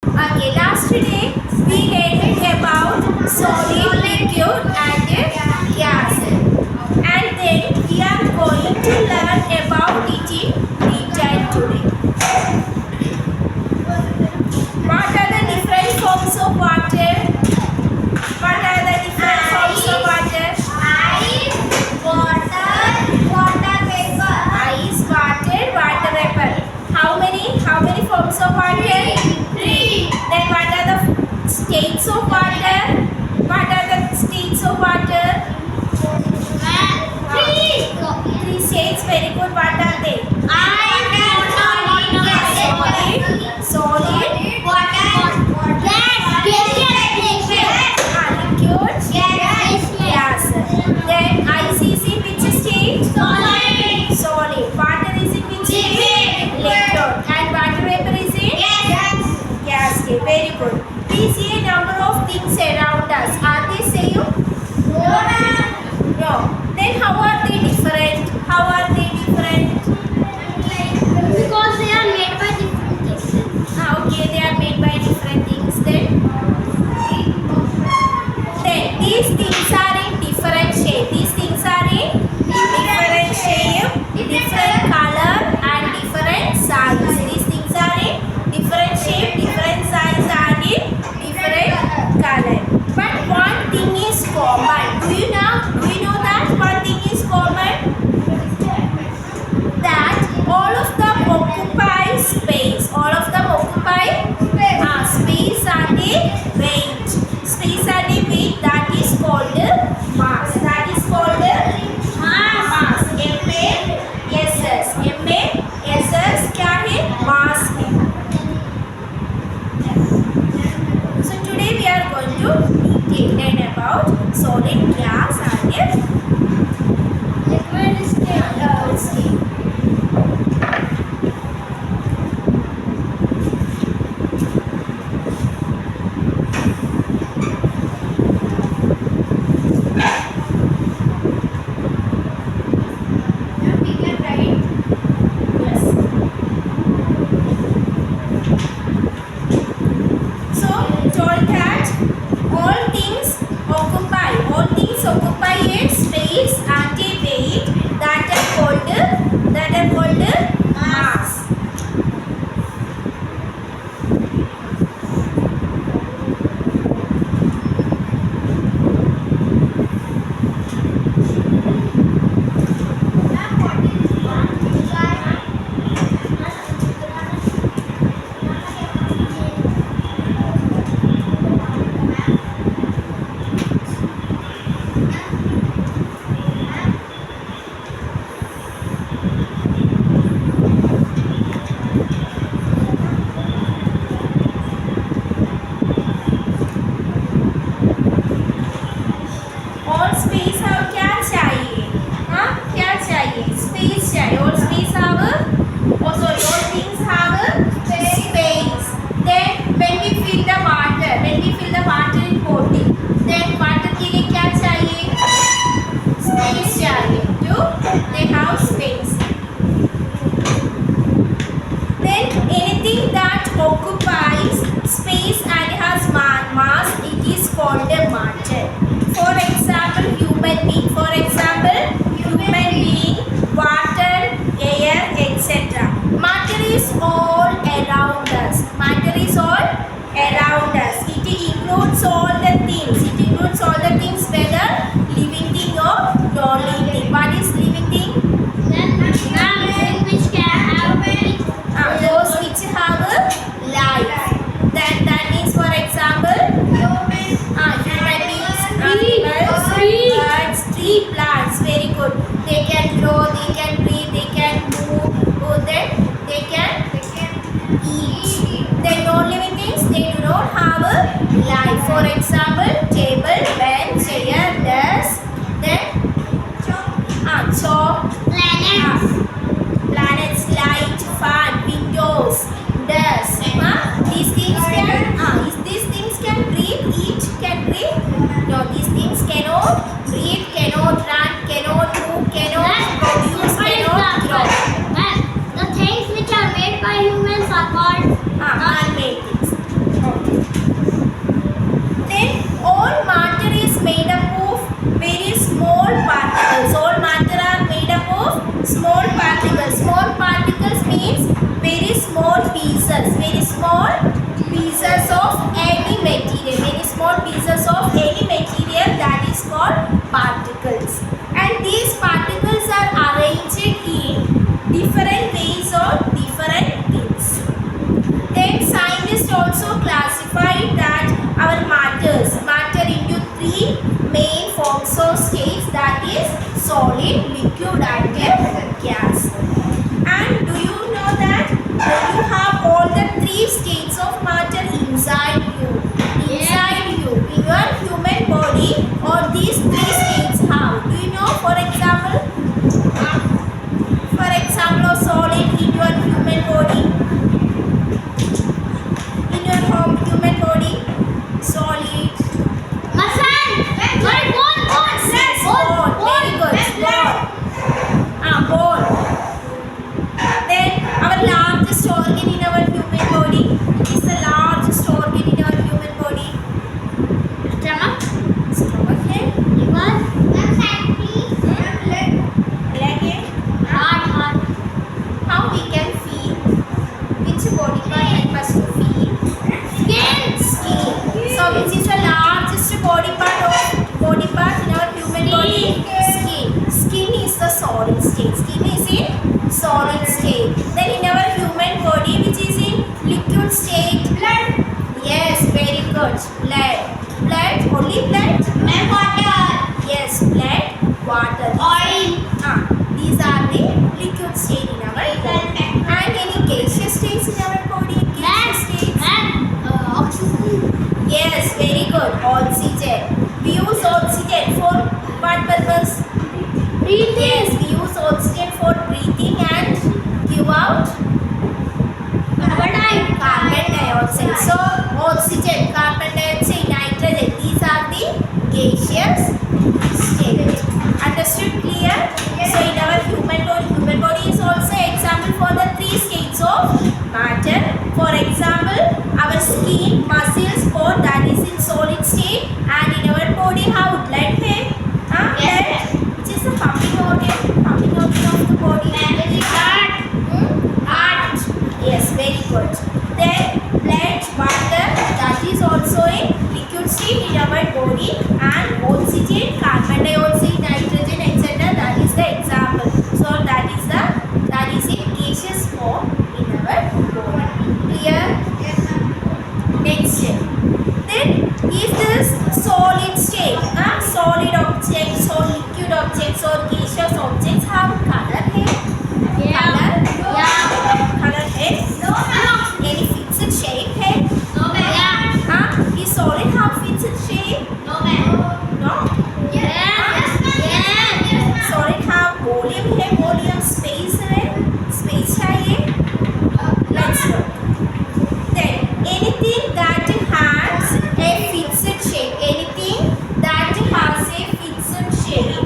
Okay, last day we learned about solid, liquid and gas. And then we are going to learn about it in detail today. What are the different forms of water? What are the different forms of water? Ice, water, water vapor. Ice, water, water vapor. How many forms of water? Three. Then what are the states of water? What are the states of water? Three states. Very good. What are they? Solid, liquid, gas. Then ice is in which state? Solid. Water is in which state? Liquid. And water vapor is in? Gas state. Very good. We see a number of things around us. Are they same? No. Then how are they different? How are they different? Because they are made by different things. Okay, they are made by different things. Then these things are in different shape. These things are in different shape, different color and different size. These things are in different shape, different size and in different color. But one thing is common. Do you know that one thing is common? That all of them occupy space. All of them occupy space and a weight. Space and a weight, that is called mass. That is called mass. M-A-S-S. M-A-S-S क्या है? Mass है. So today we are going to learn about solid, gas and liquid state. Occupy a space and a weight that are called mass. All space have क्या चाहिए? हाँ क्या चाहिए? Space चाहिए. All space have all things have space. Then when we fill the water in bottle, then water के लिए क्या चाहिए? Space चाहिए. They have space. Then anything that occupies space and has mass, it is called a matter. For example, human being, water, air, etc. Matter is all around us. It includes all the things. Whether living thing or non-living thing. What is living thing? Which can have Those which have life. That means, for example, human beings, animals, birds, tree, plants. Very good. They can grow, they can breathe, they can move, then they can eat. Then non-living things, they do not have a life. For example, table, bench, chair, desk, then chalk, planets, light, fan, windows, dust. These things can breathe, eat, can breathe. No, these things cannot breathe, cannot run, cannot move, cannot produce, cannot grow. The things which are made by humans are called Man-made things. means very small pieces of any material, very small pieces of any material, that is called particles. And these particles are arranged in different ways or different things. Then scientists also classified that our matter into three main forms or states, that is solid, liquid and gas. And do you know that you have all the three states of matter inside you in your human body? Or these three states how? Do you know? For example, of solid in your human body. In your human body, solid. Muscle. Bone. Very good. Bone. Then our largest organ in our human body. What is the largest organ in our human body? Stomach. Stomach है. Liver. Leg है. Heart. How we can feel? Which body part help us to feel? Skin. So which is the largest body part in our human body? Skin is the solid state. Solid state. Then in our human body, which is in liquid state? Blood. Yes, very good. Blood. Only blood. And water. Yes, blood, water. Oil. These are the liquid state in our body. And any gaseous states in our body? Gaseous states. Oxygen. Yes, very good. Oxygen. We use oxygen for what purpose? Breathing. Yes, we use oxygen for breathing and give out carbon dioxide. So oxygen, carbon dioxide, nitrogen, these are the gaseous states. Understood? Clear? So in our human body is also example for the three states of matter. For example, our skin, muscles, bone, that is in solid state. And in our body, how? Blood है? Blood, which is the pumping organ of the body. Heart. Yes, very good. Then blood, water, that is also a liquid state in our body. And oxygen, carbon dioxide, nitrogen, etc. That is the example. So that is a gaseous form in our body. Clear? Next. Then is this solid state? Solid objects or liquid objects or gaseous objects have color है? Color है? Any fixed shape है? Is solid have fixed shape? No. Solid have volume है? Volume space है? Space चाहिए? Let's look. Then anything that has a fixed shape. Anything that has a fixed shape.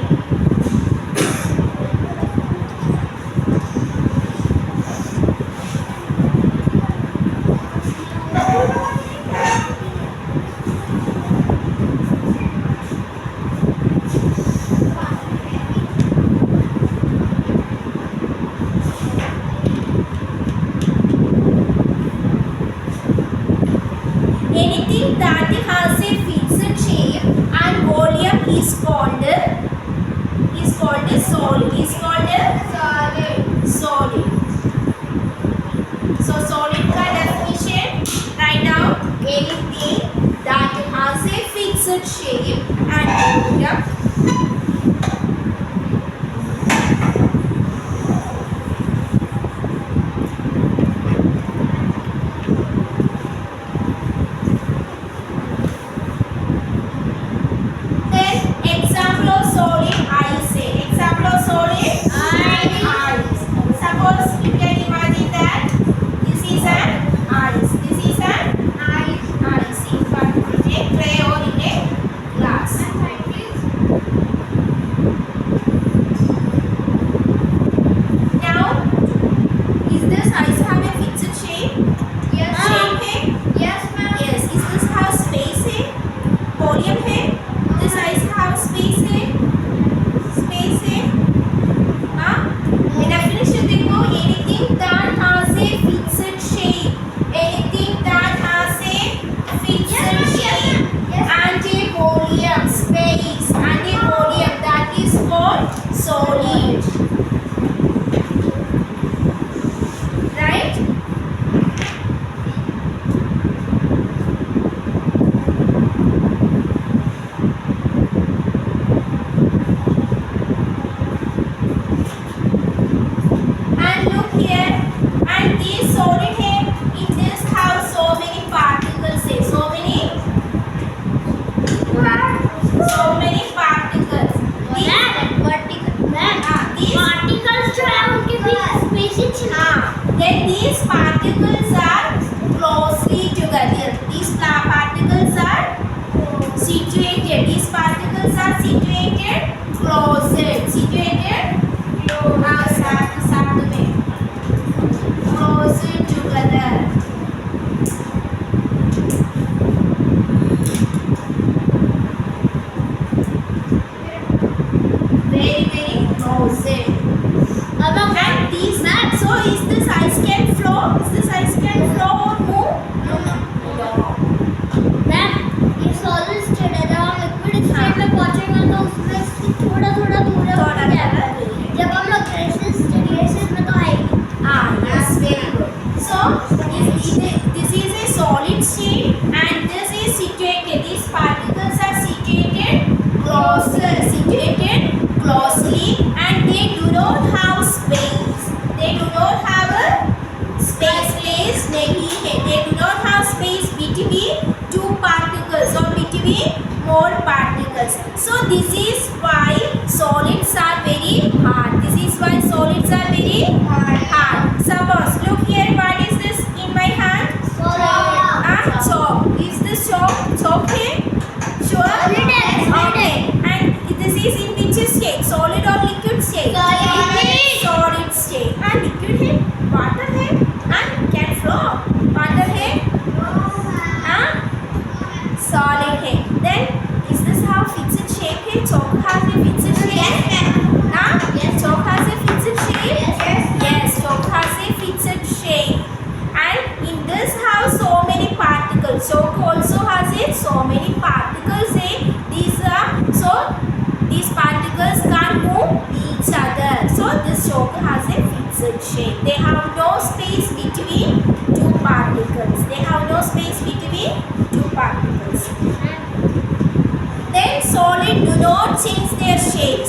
Anything that has a fixed shape and volume is called solid. So solid का definition, write down. Anything that has a fixed shape and volume Then these particles are closely together. These particles are situated. These particles are situated closer. Situated closer together. Very, very closer. And these, so is this ice can flow? Is this ice can flow or move? No. Yes, very good. So this is a solid state and this is situated. These particles are situated closely, and they do not have space. They do not have a space. They do not have space between two particles or between more particles. So this is why solids are very hard. This is why solids are very hard. Suppose, look here, what is this in my hand? Chalk. Is this chalk here? Sure? Okay. And this is in which state? Solid or liquid state? Solid state. And liquid here? Water here? And can flow? Water here? Solid here. Then is this how fixed shape here? Chalk has a fixed shape? Yes. Chalk has a fixed shape? Yes. Chalk has a fixed shape. And in this have so many particles. Chalk also has so many particles. These particles can't move each other. So this chalk has a fixed shape. They have no space between two particles. Then solid do not change their shape.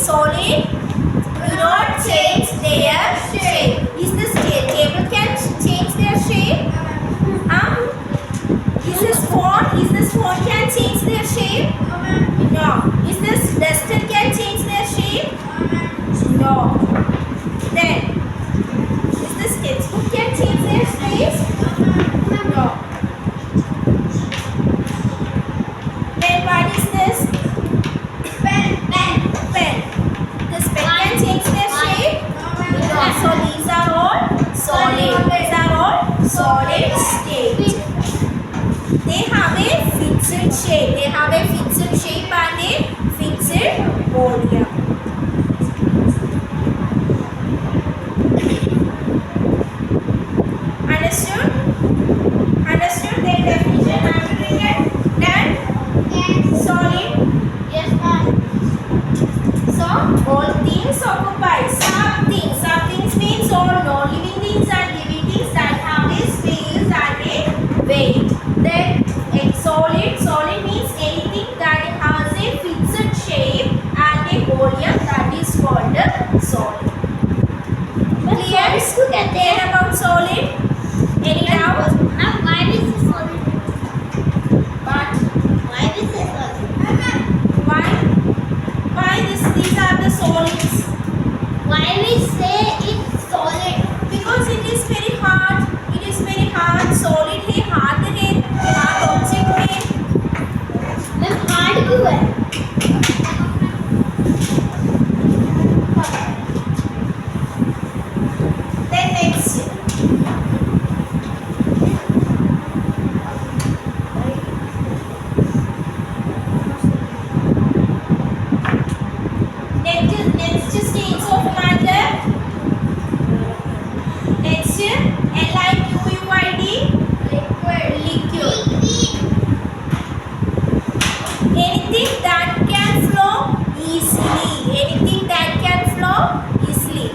Is this table can change their shape? Is this phone can change their shape? No. Is this duster can change their shape? No. Then is this textbook can change their shape? No. Then what is this? Pen. This pen can change their shape? No. So these are all solid state. They have a fixed shape. And a fixed volume. Understood? Their definition have you written? Done? Solid? Yes, ma'am. So all things occupy some things means all non-living things and living things that have a space and a weight. Then solid means anything that has a fixed shape and a volume, that is called solid. Clear about solid? Any doubt? Ma'am, why is this solid? But Why is this solid? why these are the solids? Why we say it's solid? Because it is very hard. Solid है, hard object है. Ma'am hard क्यों है? Then next. Next states of matter. Next, LIQUID. Liquid. Anything that can flow easily.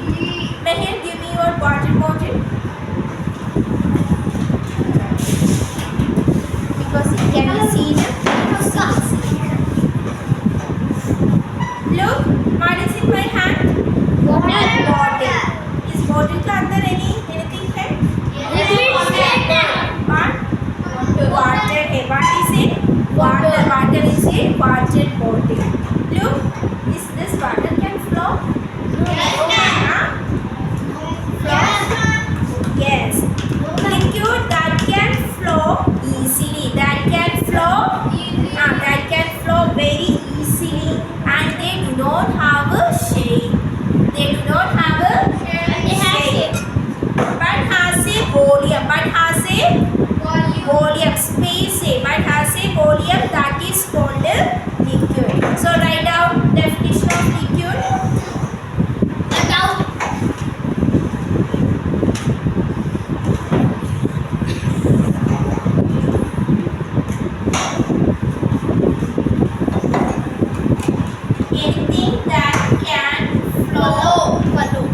Mahir, give me your water bottle. Because it can be seen. Look, what is in my hand? Bottle. Is bottle के अंदर anything है? Water है. What is it? Water is a water bottle. Look, is this water can flow? Yes, Flow? volume, that is called liquid. So write down definition of liquid. Cut out. Anything that can flow easily.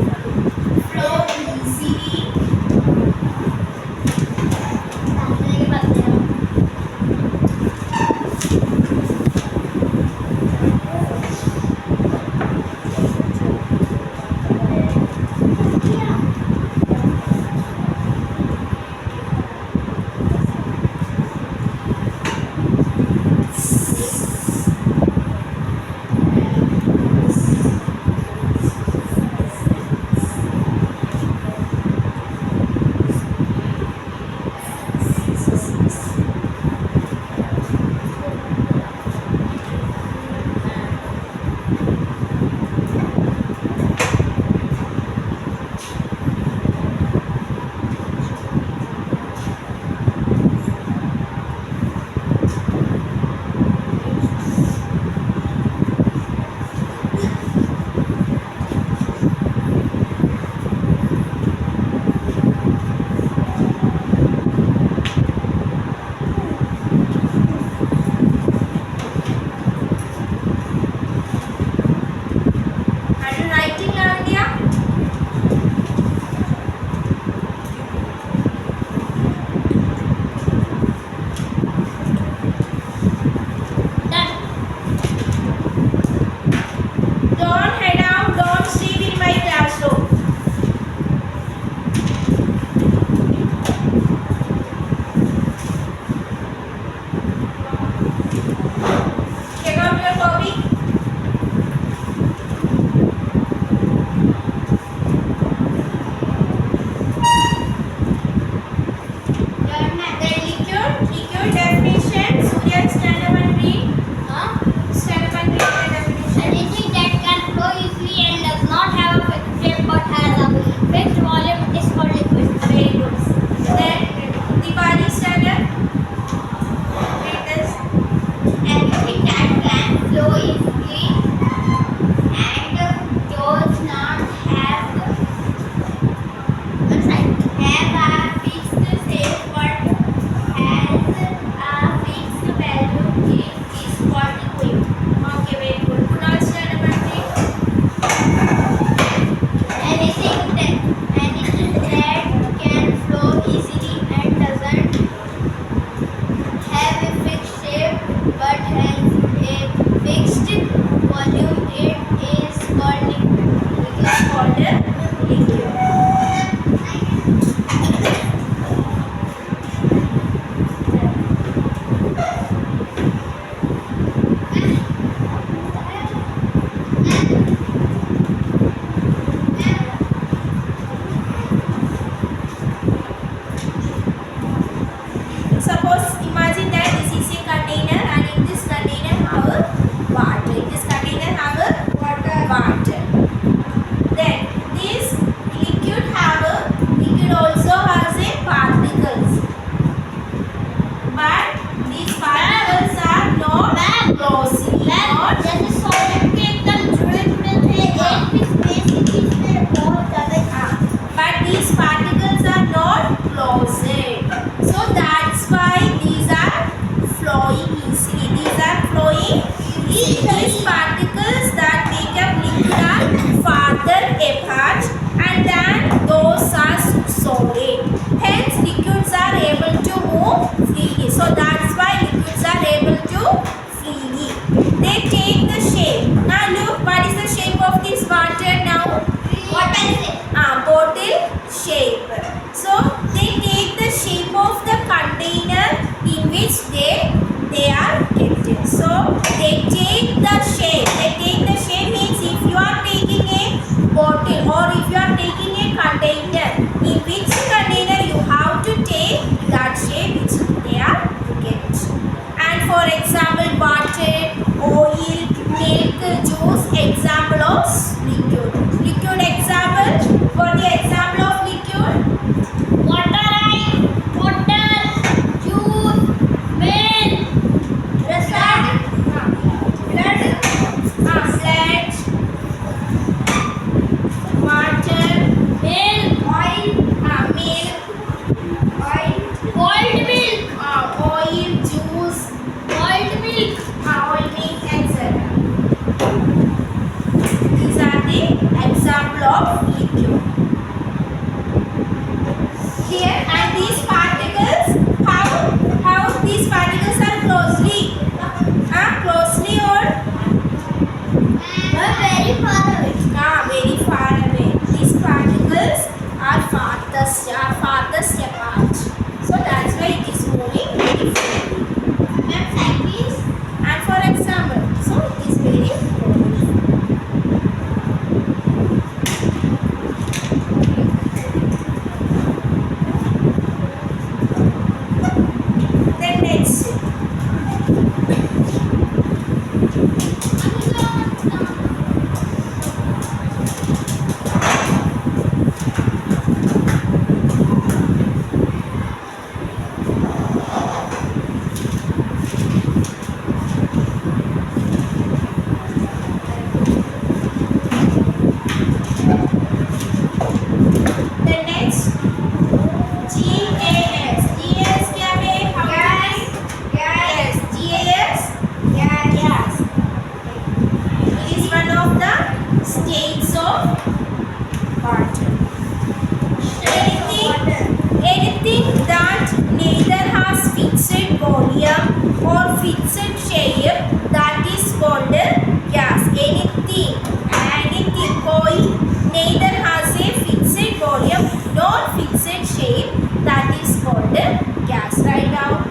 fixed shape, that is called gas. Anything coil neither has a fixed volume nor fixed shape, that is called gas. Write down.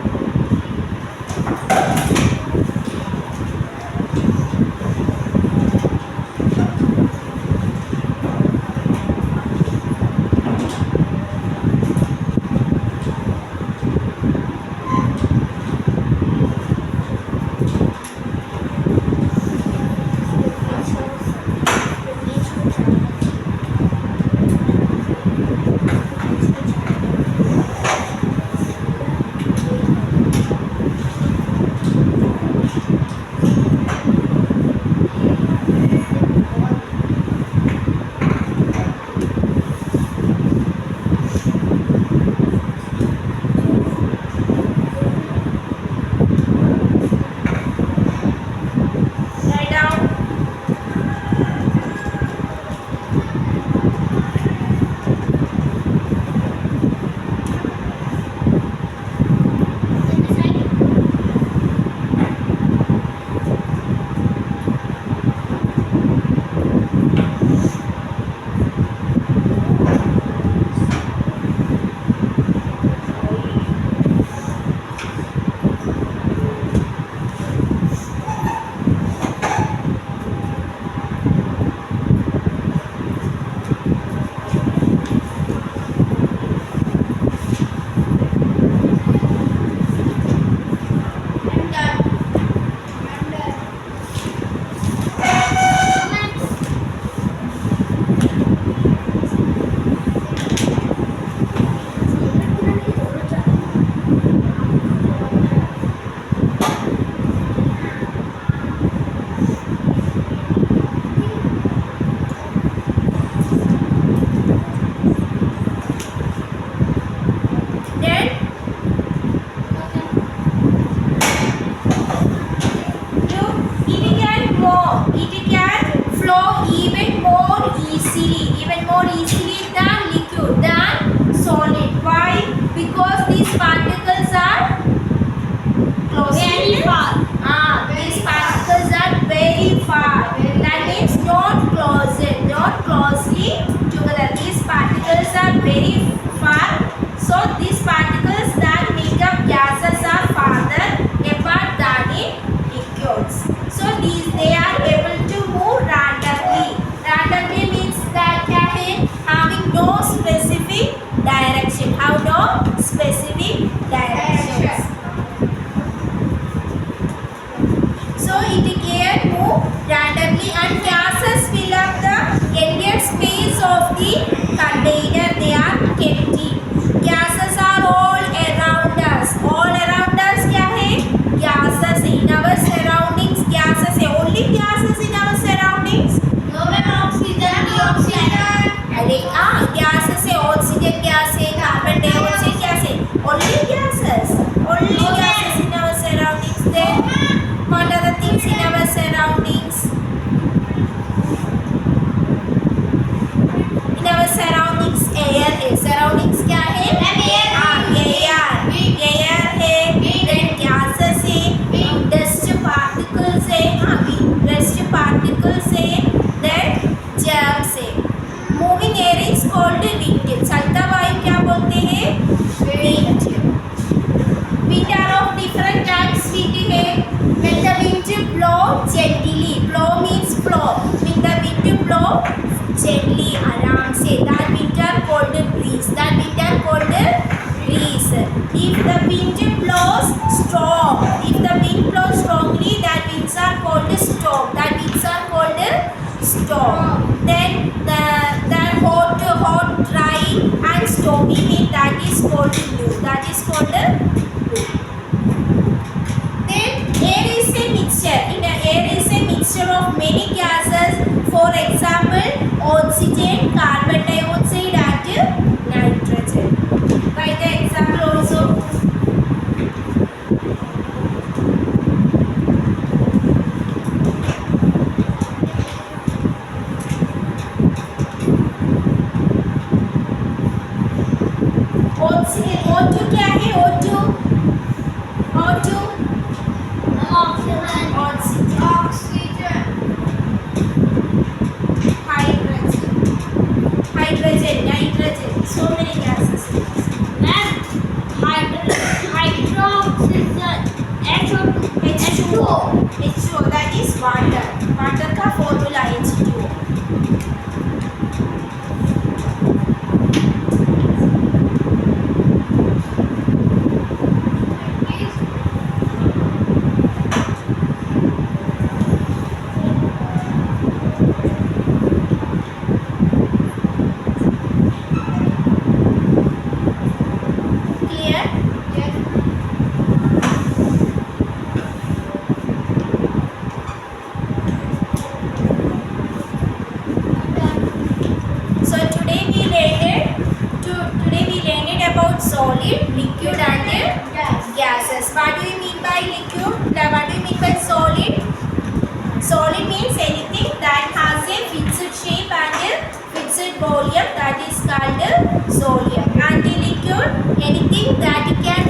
Water. Water का formula H2O. Clear? So today we learned about solid, liquid and gases. What do you mean by liquid? What do you mean by solid? Solid means anything that has a fixed shape and a fixed volume, that is called solid. And the liquid, anything that can